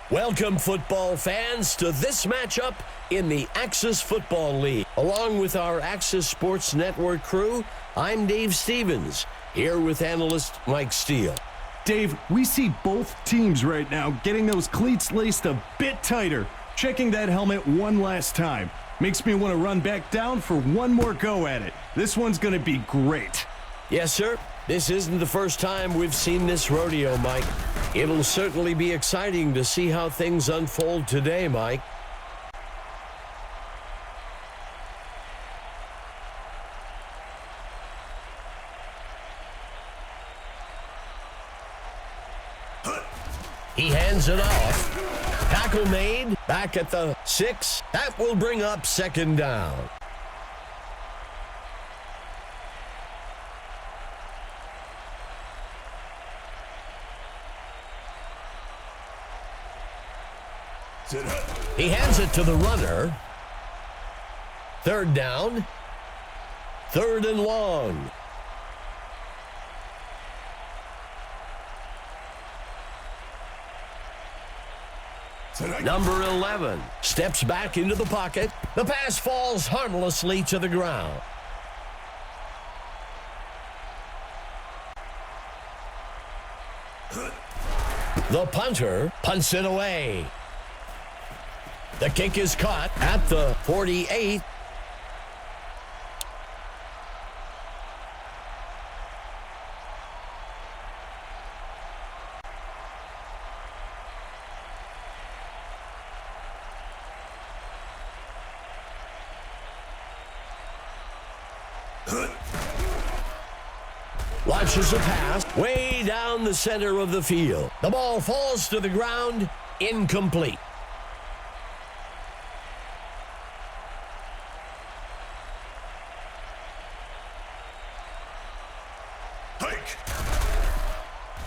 Welcome, football fans, to this matchup in the Axis Football League. Along with our Axis Sports Network crew, I'm Dave Stevens, here with analyst Mike Steele. Dave, we see both teams right now getting those cleats laced a bit tighter, checking that helmet one last time. Makes me want to run back down for one more go at it. This one's going to be great. Yes, sir. This isn't the first time we've seen this rodeo, Mike. It'll certainly be exciting to see how things unfold today, Mike. He hands it off. Tackle made. Back at the 6. That will bring up second down. He hands it to the runner. Third down. Third and long. Number 11 steps back into the pocket. The pass falls harmlessly to the ground. The punter punts it away. The kick is caught at the 48. Launches a pass way down the center of the field. The ball falls to the ground, incomplete.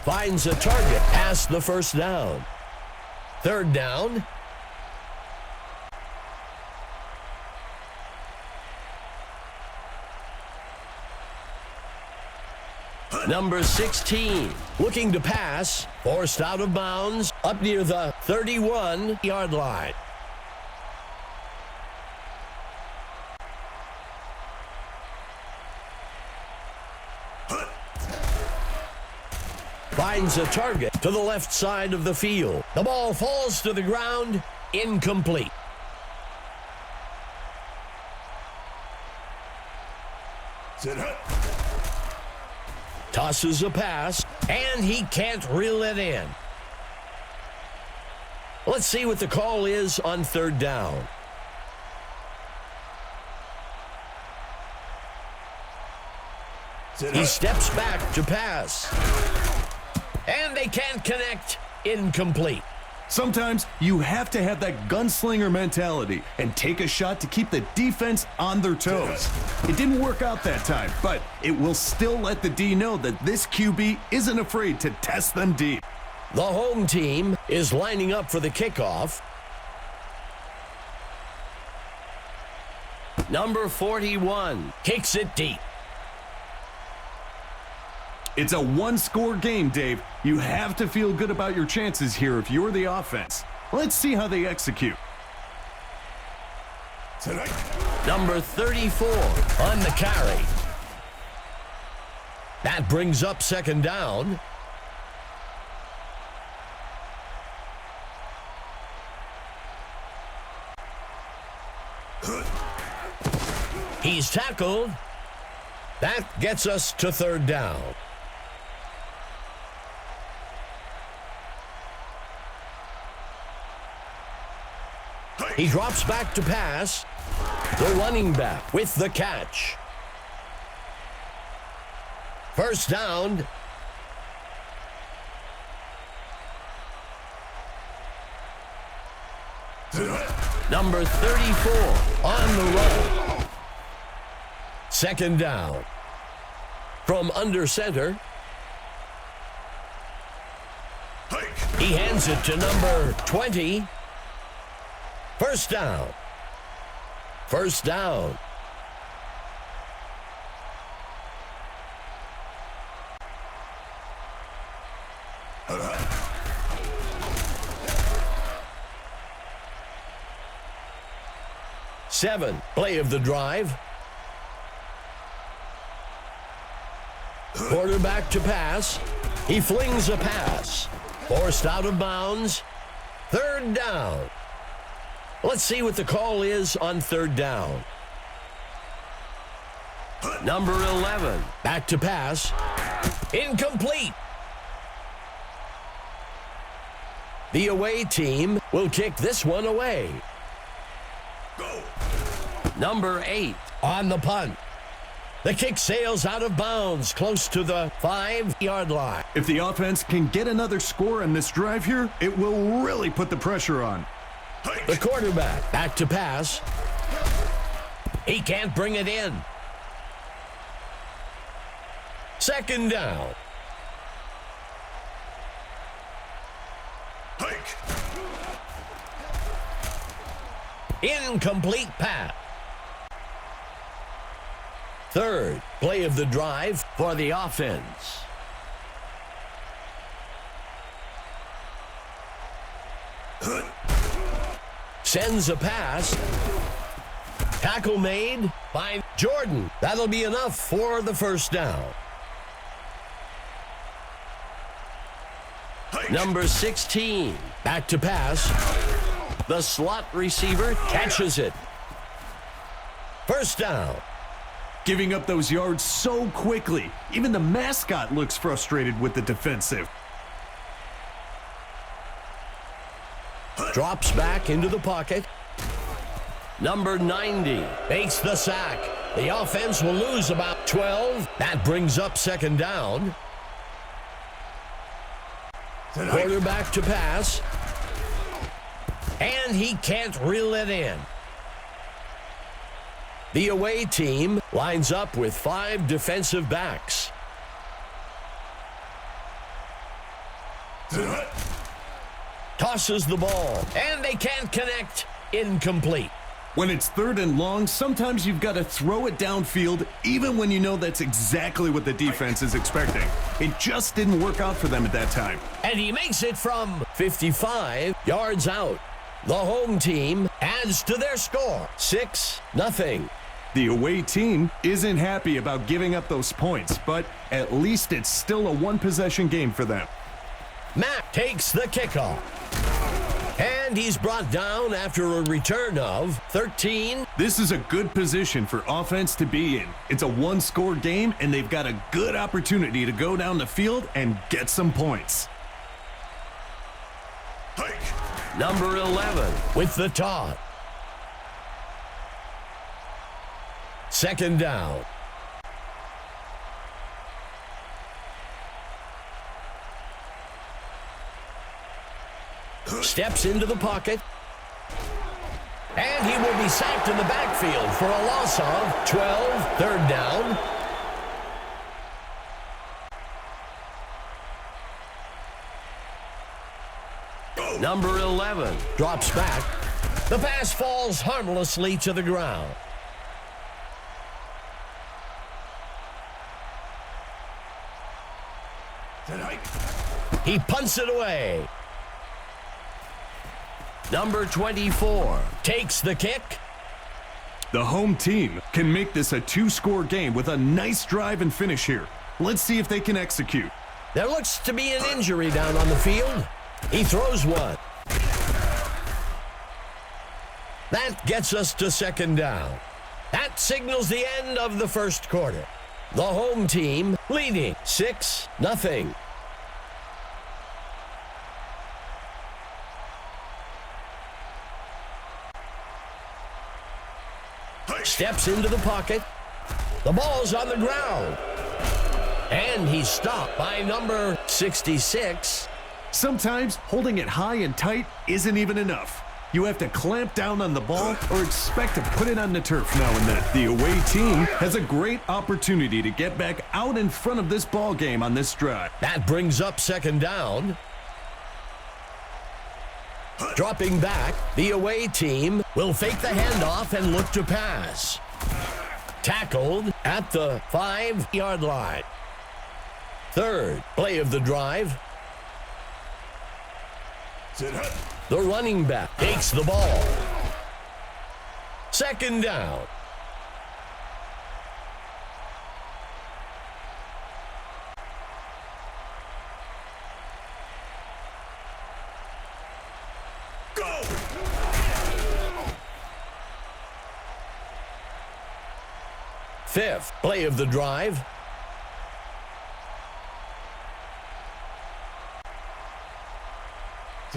Finds a target past the first down. Third down. Number 16, looking to pass, forced out of bounds, up near the 31-yard line. Finds a target to the left side of the field. The ball falls to the ground, incomplete. Tosses a pass, and he can't reel it in. Let's see what the call is on third down. He steps back to pass. And they can't connect. Incomplete. Sometimes you have to have that gunslinger mentality and take a shot to keep the defense on their toes. It didn't work out that time, but it will still let the D know that this QB isn't afraid to test them deep. The home team is lining up for the kickoff. Number 41 kicks it deep. It's a one-score game, Dave. You have to feel good about your chances here if you're the offense. Let's see how they execute. Number 34 on the carry. That brings up second down. He's tackled. That gets us to third down. He drops back to pass. The running back with the catch. First down. Number 34 on the run. Second down. From under center. He hands it to number 20. First down. First down. 7, play of the drive. Quarterback to pass. He flings a pass. Forced out of bounds. 3rd down. Let's see what the call is on 3rd down. Number 11, back to pass. Incomplete. The away team will kick this one away. Go. Number 8 on the punt. The kick sails out of bounds close to the 5-yard line. If the offense can get another score on this drive here, it will really put the pressure on. The quarterback back to pass. He can't bring it in. 2nd down. Incomplete pass. 3rd play of the drive for the offense. Sends a pass. Tackle made by Jordan. That'll be enough for the 1st down. Number 16, back to pass. The slot receiver catches it. 1st down. Giving up those yards so quickly. Even the mascot looks frustrated with the defensive. Drops back into the pocket. Number 90 makes the sack. The offense will lose about 12. That brings up 2nd down. Quarterback to pass. And he can't reel it in. The away team lines up with 5 defensive backs. Tosses the ball, and they can't connect. Incomplete. When it's 3rd and long, sometimes you've got to throw it downfield, even when you know that's exactly what the defense is expecting. It just didn't work out for them at that time. And he makes it from 55 yards out. The home team adds to their score, 6-0. The away team isn't happy about giving up those points, but at least it's still a 1-possession game for them. Mack takes the kickoff. And he's brought down after a return of 13. This is a good position for offense to be in. It's a 1-score game, and they've got a good opportunity to go down the field and get some points. Number 11 with the toss. 2nd down. Steps into the pocket. And he will be sacked in the backfield for a loss of 12. 3rd down. Number 11 drops back. The pass falls harmlessly to the ground. He punts it away. Number 24 takes the kick. The home team can make this a 2-score game with a nice drive and finish here. Let's see if they can execute. There looks to be an injury down on the field. He throws one. That gets us to 2nd down. That signals the end of the 1st quarter. The home team leading 6-0. Steps into the pocket. The ball's on the ground. And he's stopped by number 66. Sometimes holding it high and tight isn't even enough. You have to clamp down on the ball or expect to put it on the turf now and then. The away team has a great opportunity to get back out in front of this ball game on this drive. That brings up 2nd down. Dropping back, the away team will fake the handoff and look to pass. Tackled at the 5-yard line. 3rd play of the drive. The running back takes the ball. Second down. Go! Fifth play of the drive.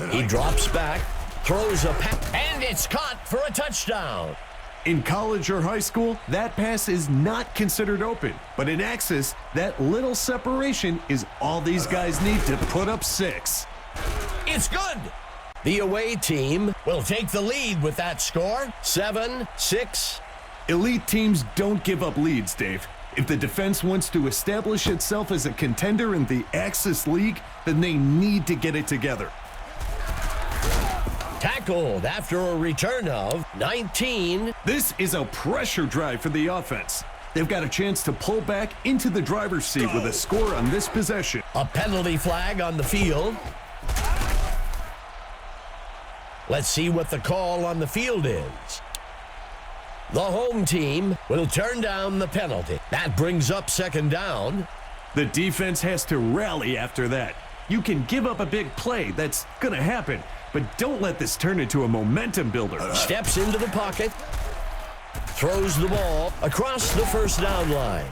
He drops back, throws a pass, and it's caught for a touchdown. In college or high school, that pass is not considered open. But in Axis, that little separation is all these guys need to put up 6. It's good. The away team will take the lead with that score, 7-6. Elite teams don't give up leads, Dave. If the defense wants to establish itself as a contender in the Axis League, then they need to get it together. Tackled after a return of 19. This is a pressure drive for the offense. They've got a chance to pull back into the driver's seat with a score on this possession. A penalty flag on the field. Let's see what the call on the field is. The home team will turn down the penalty. That brings up second down. The defense has to rally after that. You can give up a big play. That's going to happen. But don't let this turn into a momentum builder. Steps into the pocket. Throws the ball across the first down line.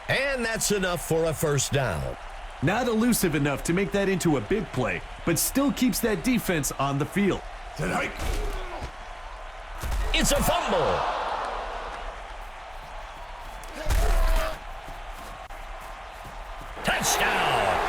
And that's enough for a first down. Not elusive enough to make that into a big play, but still keeps that defense on the field. It's a fumble. Touchdown.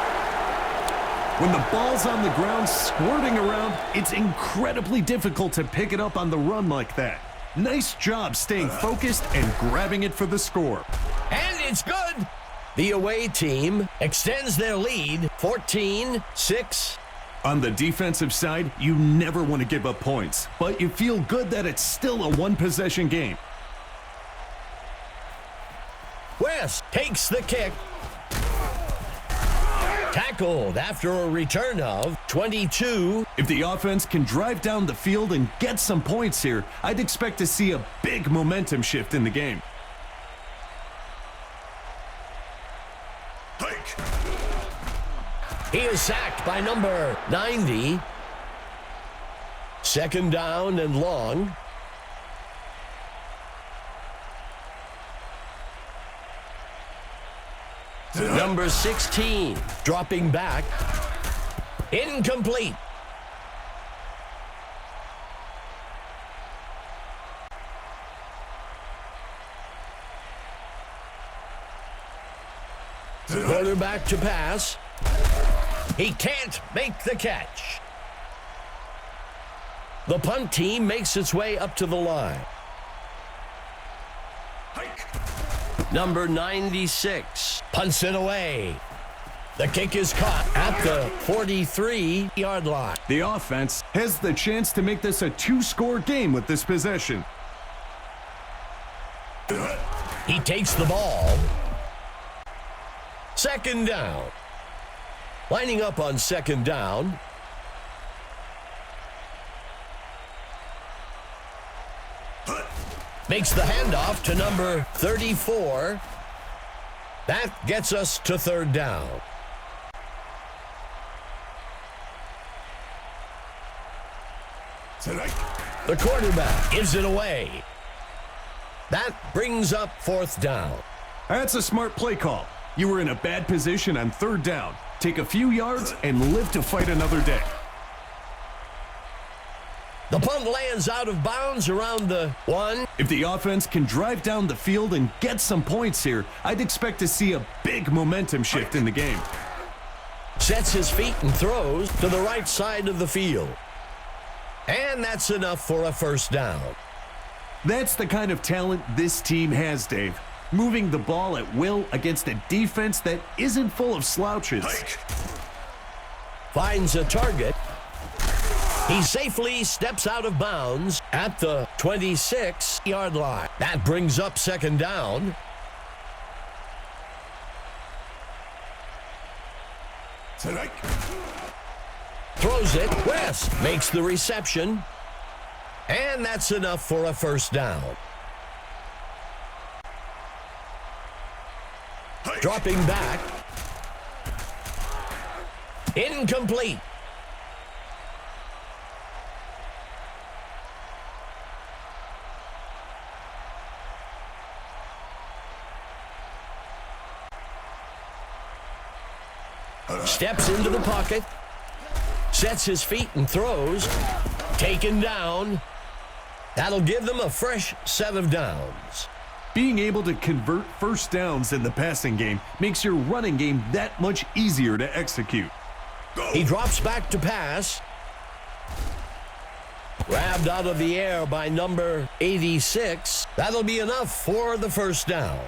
When the ball's on the ground squirting around, it's incredibly difficult to pick it up on the run like that. Nice job staying focused and grabbing it for the score. And it's good. The away team extends their lead, 14-6. On the defensive side, you never want to give up points, but you feel good that it's still a one-possession game. West takes the kick. Tackled after a return of 22. If the offense can drive down the field and get some points here, I'd expect to see a big momentum shift in the game. He is sacked by number 90. Second down and long. Number 16, dropping back. Incomplete. Quarterback to pass. He can't make the catch. The punt team makes its way up to the line. Number 96 punts it away. The kick is caught at the 43-yard line. The offense has the chance to make this a 2-score game with this possession. He takes the ball. Second down. Lining up on second down. Makes the handoff to number 34. That gets us to third down. The quarterback gives it away. That brings up fourth down. That's a smart play call. You were in a bad position on third down. Take a few yards and live to fight another day. The punt lands out of bounds around the 1. If the offense can drive down the field and get some points here, I'd expect to see a big momentum shift in the game. Sets his feet and throws to the right side of the field. And that's enough for a first down. That's the kind of talent this team has, Dave. Moving the ball at will against a defense that isn't full of slouches. Finds a target. He safely steps out of bounds at the 26-yard line. That brings up second down. Throws it. West makes the reception. And that's enough for a first down. Dropping back. Incomplete. Steps into the pocket. Sets his feet and throws. Taken down. That'll give them a fresh set of downs. Being able to convert first downs in the passing game makes your running game that much easier to execute. He drops back to pass. Grabbed out of the air by number 86. That'll be enough for the first down.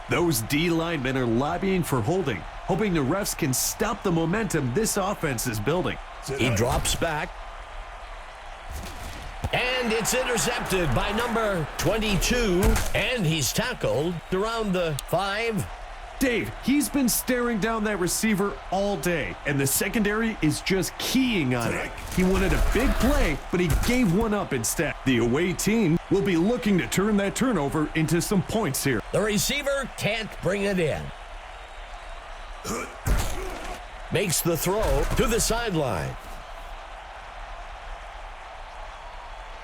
Those D linemen are lobbying for holding, hoping the refs can stop the momentum this offense is building. He drops back. And it's intercepted by number 22. And he's tackled around the 5. Dave, he's been staring down that receiver all day, and the secondary is just keying on it. He wanted a big play, but he gave one up instead. The away team will be looking to turn that turnover into some points here. The receiver can't bring it in. Makes the throw to the sideline.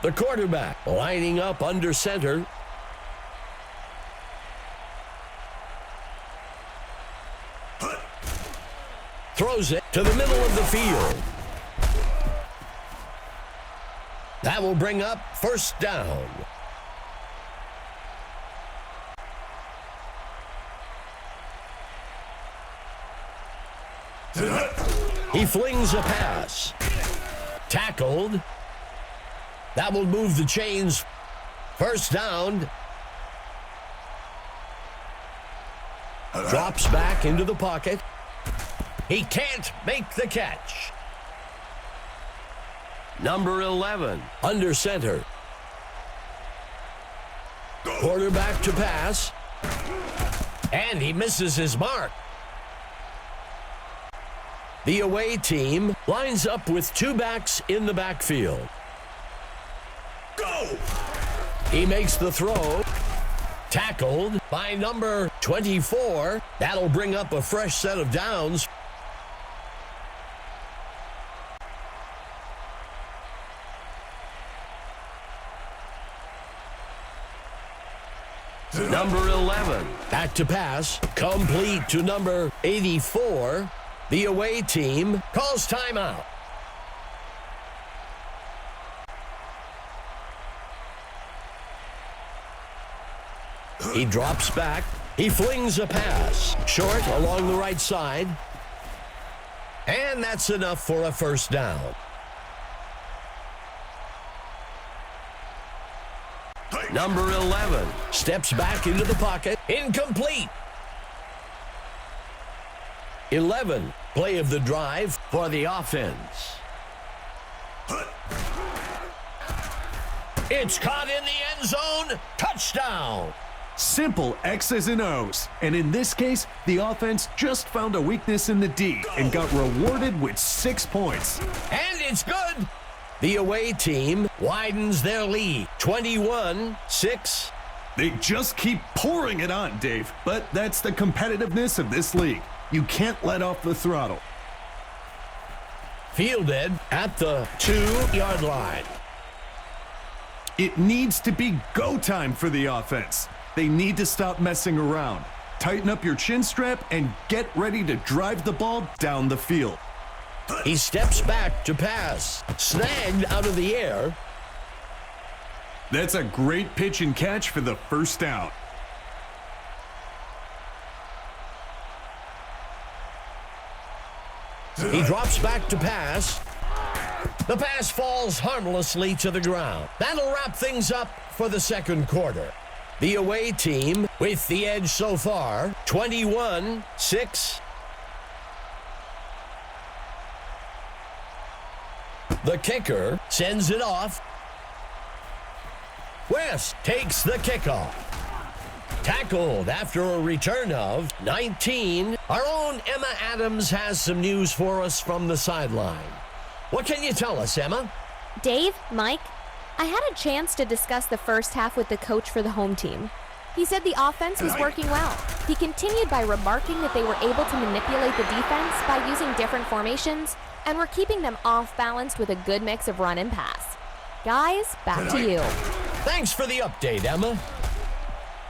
The quarterback lining up under center. Throws it to the middle of the field. That will bring up first down. He flings a pass. Tackled. That will move the chains. First down. Drops back into the pocket. He can't make the catch. Number 11, under center. Quarterback to pass. And he misses his mark. The away team lines up with 2 backs in the backfield. Go! He makes the throw. Tackled by number 24. That'll bring up a fresh set of downs. Number 11, back to pass, complete to number 84. The away team calls timeout. He drops back. He flings a pass. Short along the right side. And that's enough for a first down. Number 11 steps back into the pocket. Incomplete. 11, play of the drive for the offense. It's caught in the end zone. Touchdown. Simple X's and O's. And in this case, the offense just found a weakness in the D and got rewarded with 6 points. And it's good. The away team widens their lead, 21-6. They just keep pouring it on, Dave. But that's the competitiveness of this league. You can't let off the throttle. Fielded at the 2-yard line. It needs to be go time for the offense. They need to stop messing around. Tighten up your chin strap and get ready to drive the ball down the field. He steps back to pass. Snagged out of the air. That's a great pitch and catch for the first down. He drops back to pass. The pass falls harmlessly to the ground. That'll wrap things up for the second quarter. The away team with the edge so far, 21-6. The kicker sends it off. West takes the kickoff. Tackled after a return of 19. Our own Emma Adams has some news for us from the sideline. What can you tell us, Emma? Dave, Mike, I had a chance to discuss the first half with the coach for the home team. He said the offense was working well. He continued by remarking that they were able to manipulate the defense by using different formations and were keeping them off-balanced with a good mix of run and pass. Guys, back to you. Thanks for the update, Emma.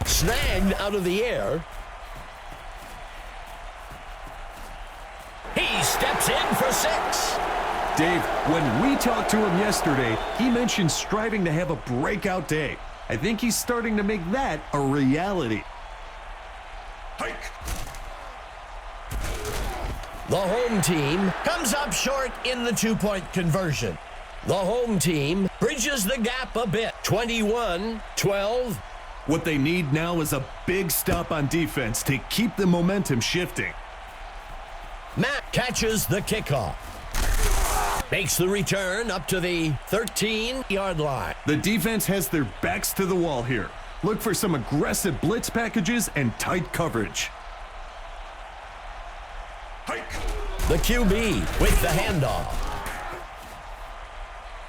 Snagged out of the air. He steps in for 6. Dave, when we talked to him yesterday, he mentioned striving to have a breakout day. I think he's starting to make that a reality. Hike. The home team comes up short in the 2-point conversion. The home team bridges the gap a bit, 21-12. What they need now is a big stop on defense to keep the momentum shifting. Matt catches the kickoff. Makes the return up to the 13-yard line. The defense has their backs to the wall here. Look for some aggressive blitz packages and tight coverage. Hike. The QB with the handoff.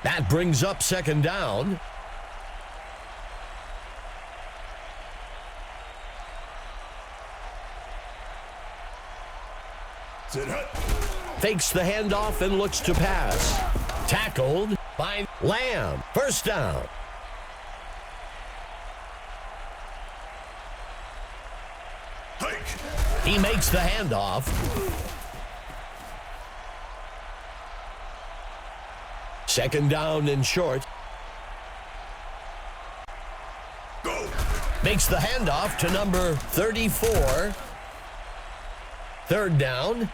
That brings up 2nd down. Fakes the handoff and looks to pass. Tackled by Lamb. 1st down. He makes the handoff. Second down and short. Go. Makes the handoff to number 34. 3rd down.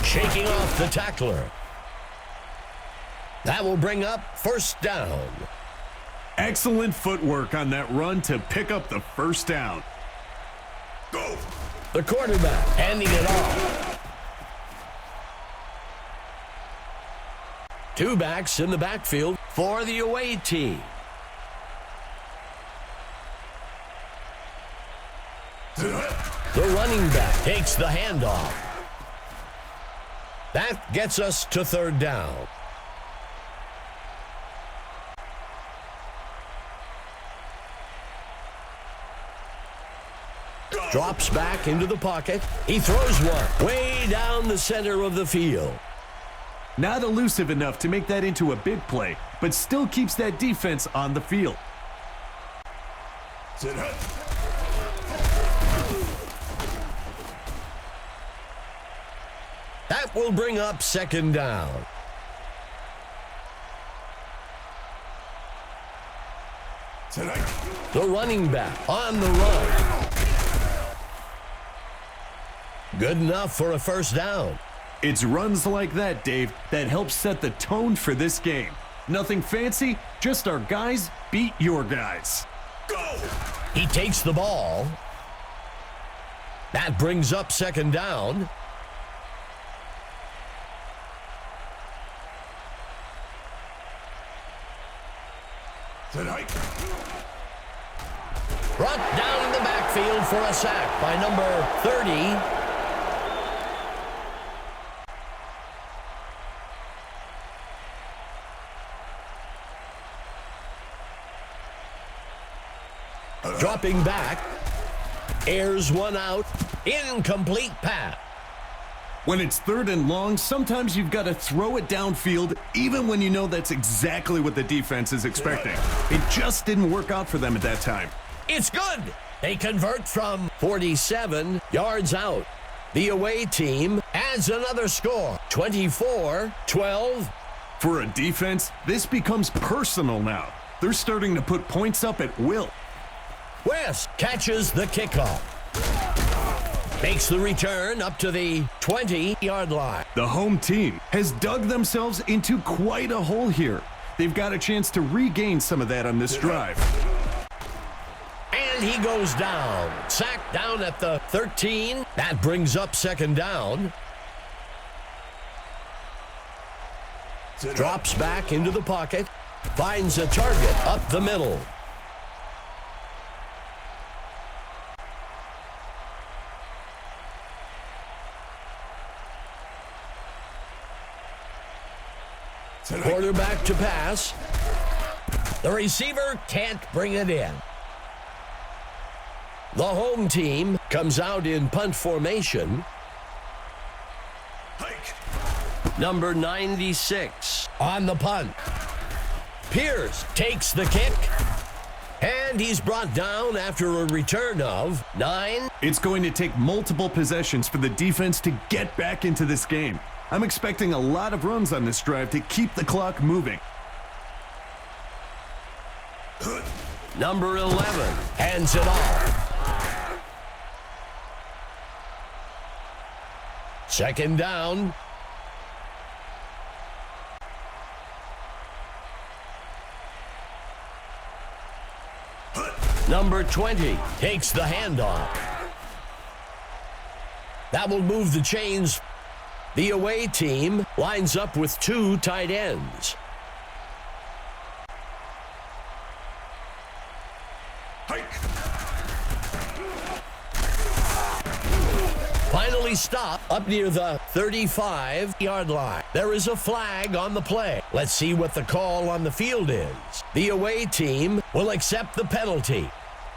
Shaking off the tackler. That will bring up 1st down. Excellent footwork on that run to pick up the 1st down. Go. The quarterback handing it off. 2 backs in the backfield for the away team. The running back takes the handoff. That gets us to 3rd down. Drops back into the pocket. He throws one way down the center of the field. Not elusive enough to make that into a big play, but still keeps that defense on the field. That will bring up 2nd down. The running back on the run. Good enough for a 1st down. It's runs like that, Dave, that help set the tone for this game. Nothing fancy, just our guys beat your guys. Go! He takes the ball. That brings up 2nd down. Brought down in the backfield for a sack by number 30. Dropping back, airs one out, incomplete pass. When it's 3rd and long, sometimes you've got to throw it downfield, even when you know that's exactly what the defense is expecting. It just didn't work out for them at that time. It's good. They convert from 47 yards out. The away team adds another score, 24-12. For a defense, this becomes personal now. They're starting to put points up at will. West catches the kickoff. Makes the return up to the 20-yard line. The home team has dug themselves into quite a hole here. They've got a chance to regain some of that on this drive. And he goes down. Sacked down at the 13. That brings up 2nd down. Drops back into the pocket. Finds a target up the middle. Quarterback to pass. The receiver can't bring it in. The home team comes out in punt formation. Number 96 on the punt. Pierce takes the kick. And he's brought down after a return of 9. It's going to take multiple possessions for the defense to get back into this game. I'm expecting a lot of runs on this drive to keep the clock moving. Number 11 hands it off. Second down. Number 20 takes the handoff. That will move the chains. The away team lines up with 2 tight ends. Finally stopped up near the 35-yard line. There is a flag on the play. Let's see what the call on the field is. The away team will accept the penalty.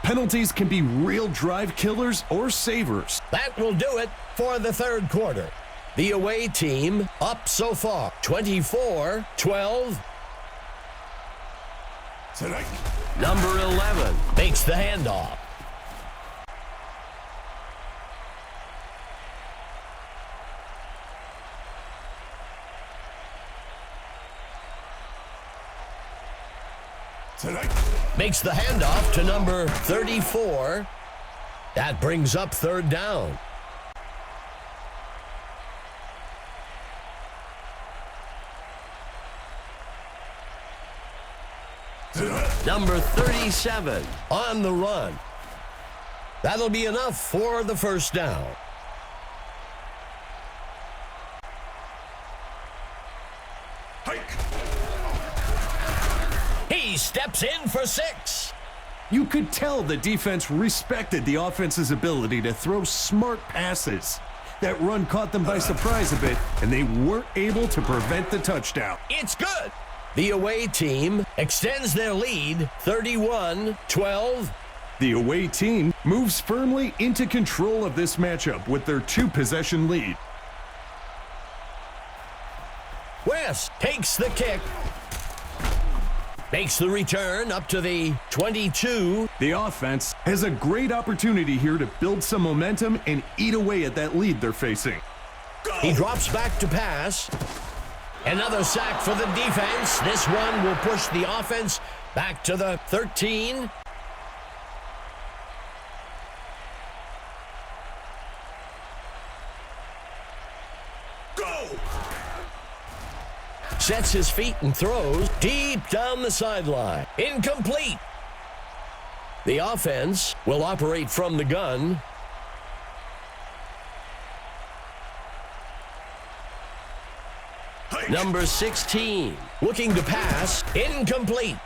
Penalties can be real drive killers or savers. That will do it for the third quarter. The away team up so far, 24-12. Number 11 makes the handoff. Makes the handoff to number 34. That brings up third down. Number 37 on the run. That'll be enough for the first down. He steps in for 6. You could tell the defense respected the offense's ability to throw smart passes. That run caught them by surprise a bit, and they weren't able to prevent the touchdown. It's good. The away team extends their lead, 31-12. The away team moves firmly into control of this matchup with their 2-possession lead. West takes the kick. Makes the return up to the 22. The offense has a great opportunity here to build some momentum and eat away at that lead they're facing. He drops back to pass. Another sack for the defense. This one will push the offense back to the 13. Sets his feet and throws deep down the sideline. Incomplete. The offense will operate from the gun. Number 16, looking to pass, incomplete.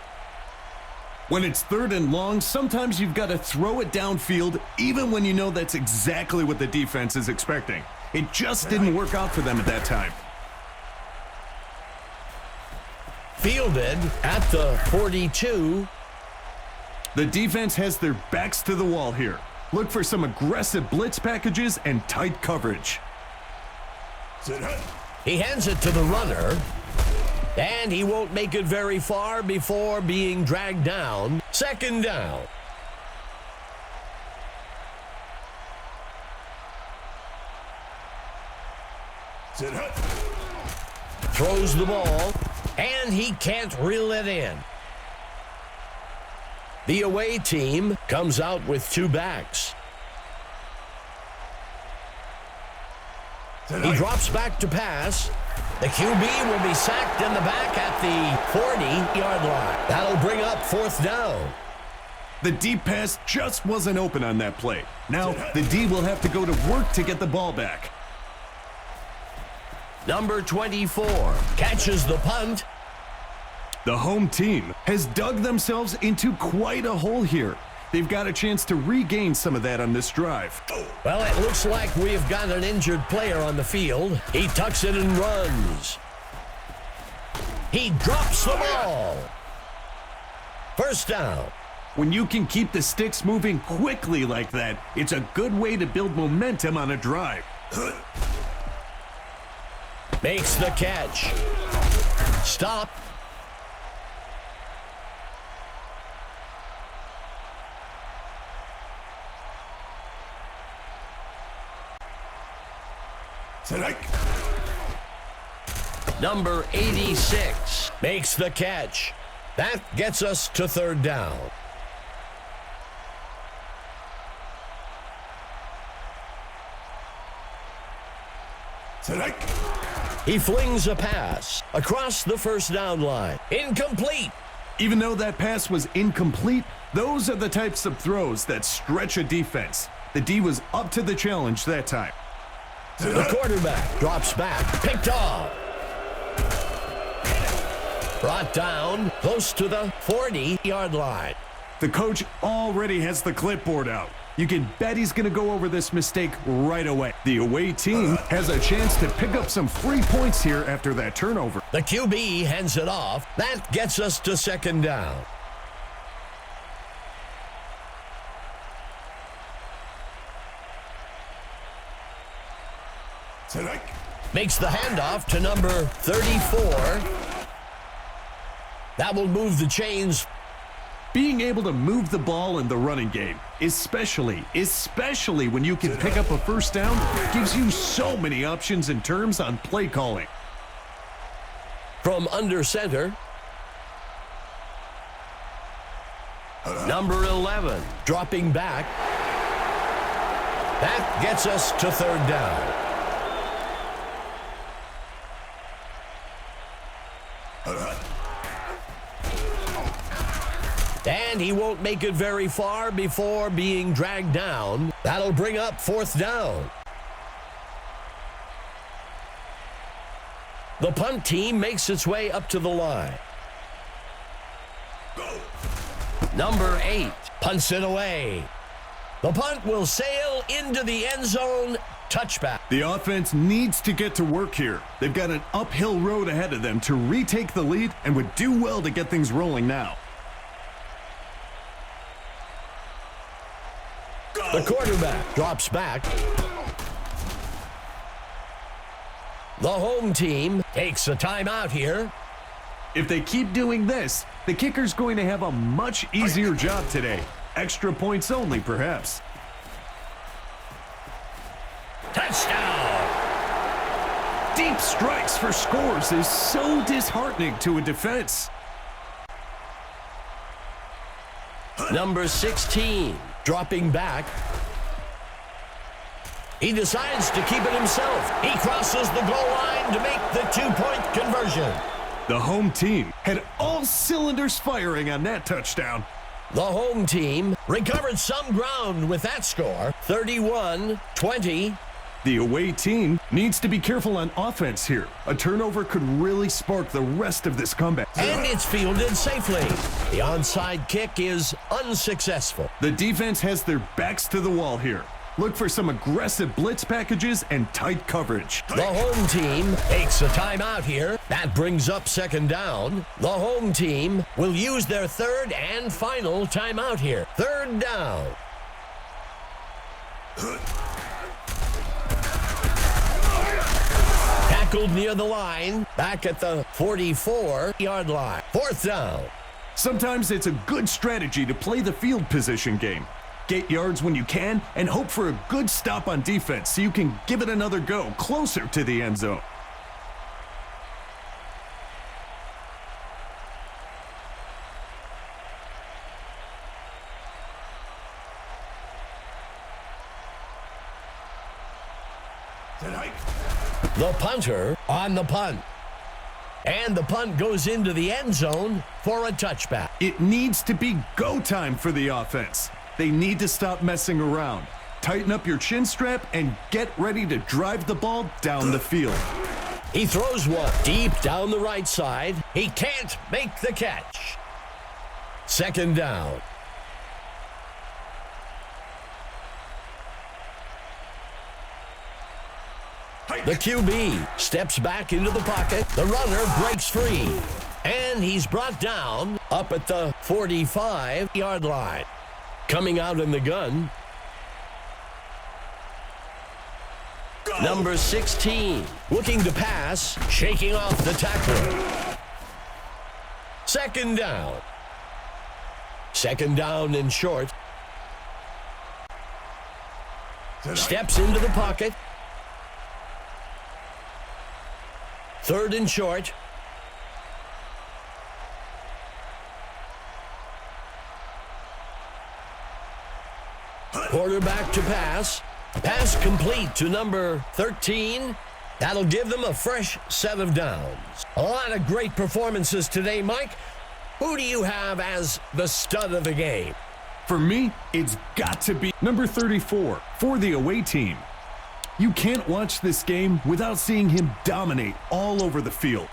When it's third and long, sometimes you've got to throw it downfield, even when you know that's exactly what the defense is expecting. It just didn't work out for them at that time. Fielded at the 42. The defense has their backs to the wall here. Look for some aggressive blitz packages and tight coverage. He hands it to the runner, and he won't make it very far before being dragged down. Second down. Throws the ball, and he can't reel it in. The away team comes out with 2 backs. He drops back to pass. The QB will be sacked in the back at the 40-yard line. That'll bring up fourth down. The deep pass just wasn't open on that play. Now, the D will have to go to work to get the ball back. Number 24 catches the punt. The home team has dug themselves into quite a hole here. They've got a chance to regain some of that on this drive. Well, it looks like we've got an injured player on the field. He tucks it and runs. He drops the ball. First down. When you can keep the sticks moving quickly like that, it's a good way to build momentum on a drive. Makes the catch. Stop. Number 86 makes the catch. That gets us to third down. He flings a pass across the first down line. Incomplete. Even though that pass was incomplete, those are the types of throws that stretch a defense. The D was up to the challenge that time. The quarterback drops back, picked off. Brought down close to the 40-yard line. The coach already has the clipboard out. You can bet he's going to go over this mistake right away. The away team has a chance to pick up some free points here after that turnover. The QB hands it off. That gets us to second down. Makes the handoff to number 34. That will move the chains. Being able to move the ball in the running game, especially when you can pick up a first down, gives you so many options in terms on play calling. From under center, number 11 dropping back. That gets us to third down. And he won't make it very far before being dragged down. That'll bring up fourth down. The punt team makes its way up to the line. Number 8 punts it away. The punt will sail into the end zone. Touchback. The offense needs to get to work here. They've got an uphill road ahead of them to retake the lead and would do well to get things rolling now. The quarterback drops back. The home team takes a timeout here. If they keep doing this, the kicker's going to have a much easier job today. Extra points only, perhaps. Touchdown! Deep strikes for scores is so disheartening to a defense. Number 16 dropping back. He decides to keep it himself. He crosses the goal line to make the two-point conversion. The home team had all cylinders firing on that touchdown. The home team recovered some ground with that score, 31-20. The away team needs to be careful on offense here. A turnover could really spark the rest of this comeback. And it's fielded safely. The onside kick is unsuccessful. The defense has their backs to the wall here. Look for some aggressive blitz packages and tight coverage. The home team takes a timeout here. That brings up second down. The home team will use their third and final timeout here. Third down. Tackled near the line, back at the 44-yard line. Fourth down. Sometimes it's a good strategy to play the field position game. Get yards when you can and hope for a good stop on defense so you can give it another go closer to the end zone. The punter on the punt. And the punt goes into the end zone for a touchback. It needs to be go time for the offense. They need to stop messing around. Tighten up your chin strap and get ready to drive the ball down the field. He throws one deep down the right side. He can't make the catch. Second down. The QB steps back into the pocket. The runner breaks free. And he's brought down up at the 45-yard line. Coming out in the gun, number 16, looking to pass, shaking off the tackler. Second down. Second down and short. Steps into the pocket. Third and short. Quarterback to pass. Pass complete to number 13. That'll give them a fresh set of downs. A lot of great performances today, Mike. Who do you have as the stud of the game? For me, it's got to be number 34 for the away team. You can't watch this game without seeing him dominate all over the field.